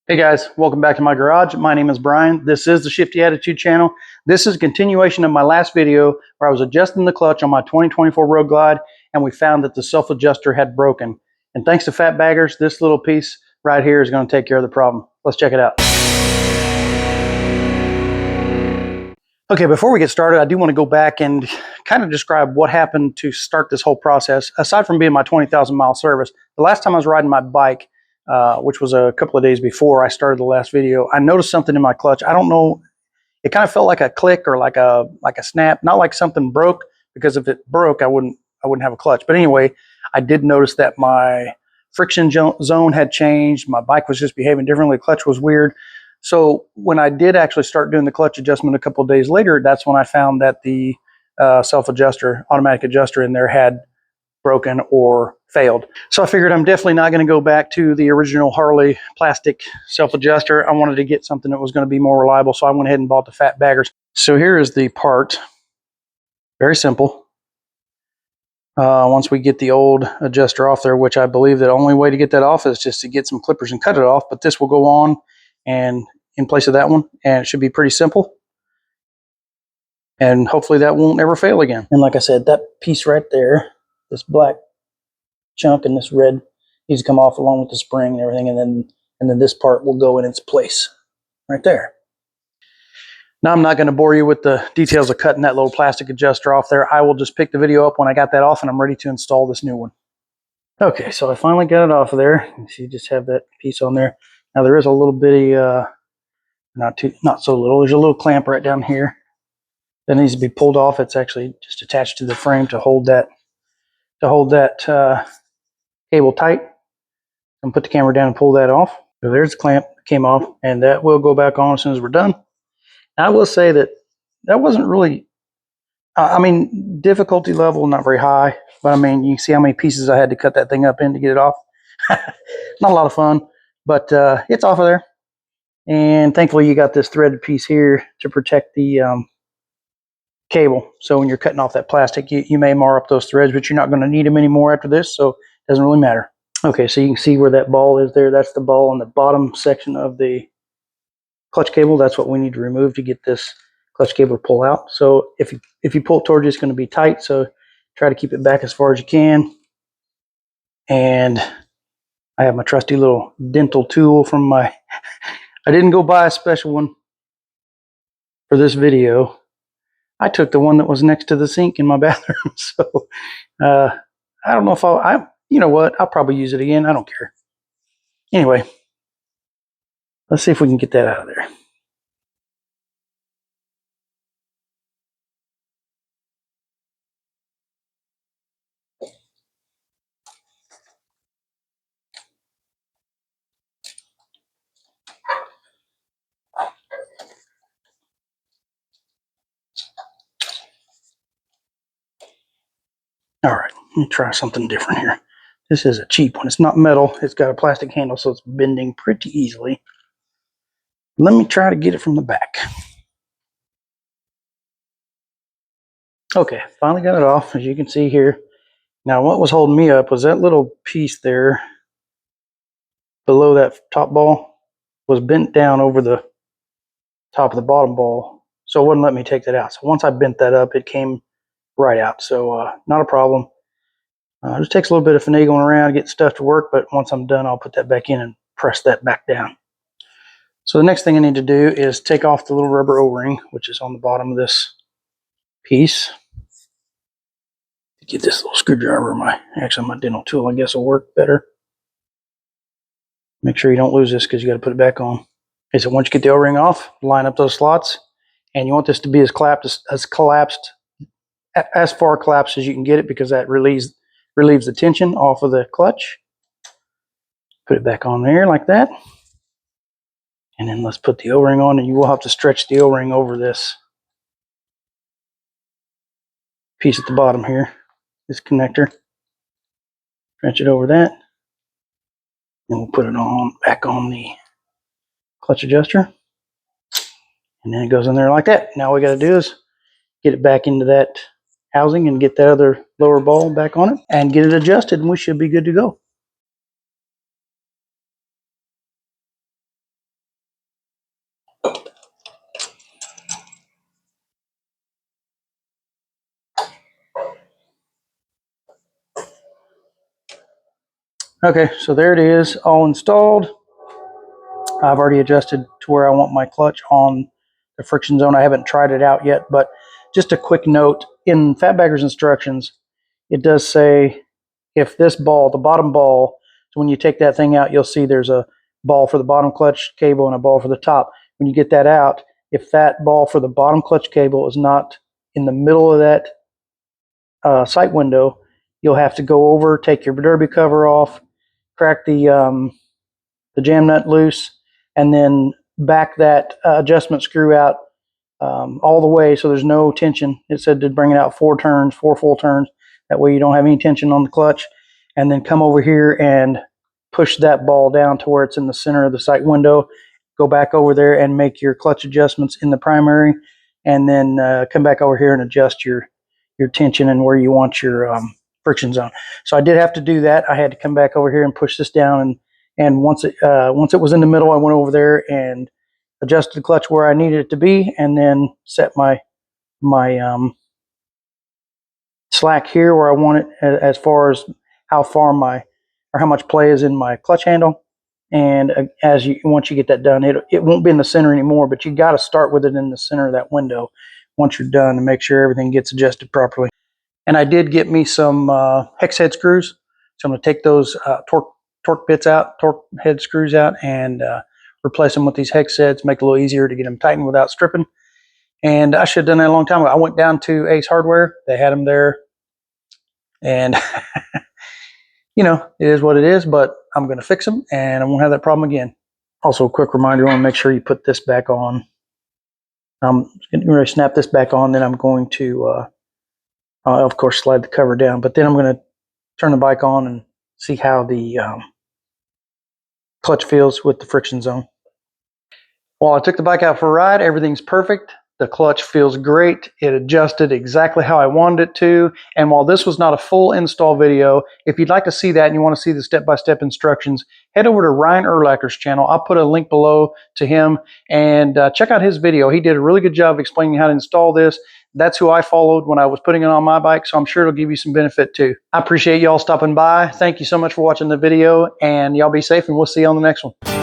Hey guys, welcome back to my garage. My name is Brian. This is the Shifty Attitude channel. This is a continuation of my last video where I was adjusting the clutch on my 2024 Road Glide and we found that the self-adjuster had broken. And thanks to Fat Baggers, this little piece right here is going to take care of the problem. Let's check it out. Okay, before we get started, I do want to go back and kind of describe what happened to start this whole process. Aside from being my 20,000 mile service, the last time I was riding my bike, which was a couple of days before I started the last video, I noticed something in my clutch. I don't know, it kind of felt like a click or like a snap, not like something broke, because if it broke, I wouldn't have a clutch. But anyway, I did notice that my friction zone had changed. My bike was just behaving differently. The clutch was weird. So when I did actually start doing the clutch adjustment a couple of days later, that's when I found that the self-adjuster, automatic adjuster in there had broken or failed. So I figured I'm definitely not going to go back to the original Harley plastic self-adjuster. I wanted to get something that was going to be more reliable, so I went ahead and bought the Fat Baggers. So here is the part. Very simple. Once we get the old adjuster off there, which I believe the only way to get that off is just to get some clippers and cut it off, but this will go on and in place of that one, and it should be pretty simple. And hopefully that won't ever fail again. And like I said, that piece right there, this black chunk and this red needs to come off along with the spring and everything, and then this part will go in its place right there. Now I'm not going to bore you with the details of cutting that little plastic adjuster off there. I will just pick the video up when I got that off and I'm ready to install this new one. Okay, so I finally got it off of there. You see, you just have that piece on there. Now there is a little bitty, not so little. There's a little clamp right down here that needs to be pulled off. It's actually just attached to the frame to hold that cable tight. I'm put the camera down and pull that off. So there's the clamp that came off, and that will go back on as soon as we're done. I will say that wasn't really, I mean, difficulty level not very high, but I mean, you can see how many pieces I had to cut that thing up in to get it off. Not a lot of fun, but it's off of there. And thankfully you got this threaded piece here to protect the cable. So when you're cutting off that plastic, you may mar up those threads, but you're not going to need them anymore after this, so it doesn't really matter. Okay, so you can see where that ball is there. That's the ball on the bottom section of the clutch cable. That's what we need to remove to get this clutch cable to pull out. So if you pull it towards you, it's going to be tight, so try to keep it back as far as you can. And I have my trusty little dental tool from my I didn't go buy a special one for this video. I took the one that was next to the sink in my bathroom. So I don't know if you know what, I'll probably use it again. I don't care. Anyway, let's see if we can get that out of there. All right, let me try something different here. This is a cheap one. It's not metal. It's got a plastic handle, so it's bending pretty easily. Let me try to get it from the back. Okay, finally got it off, as you can see here. Now, what was holding me up was that little piece there below that top ball was bent down over the top of the bottom ball, so it wouldn't let me take that out. So once I bent that up, it came right out. So not a problem. It just takes a little bit of finagling around to get stuff to work, but once I'm done, I'll put that back in and press that back down. So the next thing I need to do is take off the little rubber O-ring, which is on the bottom of this piece. Get this little screwdriver, my dental tool, I guess, will work better. Make sure you don't lose this because you got to put it back on. Okay, so once you get the O-ring off, line up those slots, and you want this to be as far collapsed as you can get it, because that relieves the tension off of the clutch. Put it back on there like that. And then let's put the O-ring on, and you will have to stretch the O-ring over this piece at the bottom here, this connector. Stretch it over that. Then we'll put it back on the clutch adjuster. And then it goes in there like that. Now all we got to do is get it back into that housing and get that other lower ball back on it and get it adjusted, and we should be good to go. Okay, so there it is, all installed. I've already adjusted to where I want my clutch on the friction zone. I haven't tried it out yet, but just a quick note, in Fatbagger's instructions, it does say if this ball, the bottom ball, so when you take that thing out, you'll see there's a ball for the bottom clutch cable and a ball for the top. When you get that out, if that ball for the bottom clutch cable is not in the middle of that sight window, you'll have to go over, take your derby cover off, crack the jam nut loose, and then back that adjustment screw out all the way so there's no tension. It said to bring it out 4 turns, 4 full turns. That way you don't have any tension on the clutch. And then come over here and push that ball down to where it's in the center of the sight window. Go back over there and make your clutch adjustments in the primary, and then come back over here and adjust your tension and where you want your friction zone. So I did have to do that. I had to come back over here and push this down, and once it was in the middle, I went over there and adjusted the clutch where I needed it to be, and then set my slack here where I want it as far as how far how much play is in my clutch handle. And once you get that done, it won't be in the center anymore, but you got to start with it in the center of that window once you're done to make sure everything gets adjusted properly. And I did get me some hex head screws, so I'm going to take those torque bits out, torque head screws out, and replace them with these hex heads, make it a little easier to get them tightened without stripping. And I should have done that a long time ago. I went down to Ace Hardware. They had them there. And, you know, it is what it is, but I'm going to fix them and I won't have that problem again. Also, a quick reminder, you want to make sure you put this back on. I'm going to snap this back on, then I'm going to, of course, slide the cover down. But then I'm going to turn the bike on and see how the clutch feels with the friction zone. Well, I took the bike out for a ride. Everything's perfect. The clutch feels great. It adjusted exactly how I wanted it to. And while this was not a full install video, if you'd like to see that and you want to see the step-by-step instructions, head over to Ryan Urlacher's channel. I'll put a link below to him, and check out his video. He did a really good job explaining how to install this. That's who I followed when I was putting it on my bike, so I'm sure it'll give you some benefit too. I appreciate y'all stopping by. Thank you so much for watching the video, and y'all be safe, and we'll see you on the next one.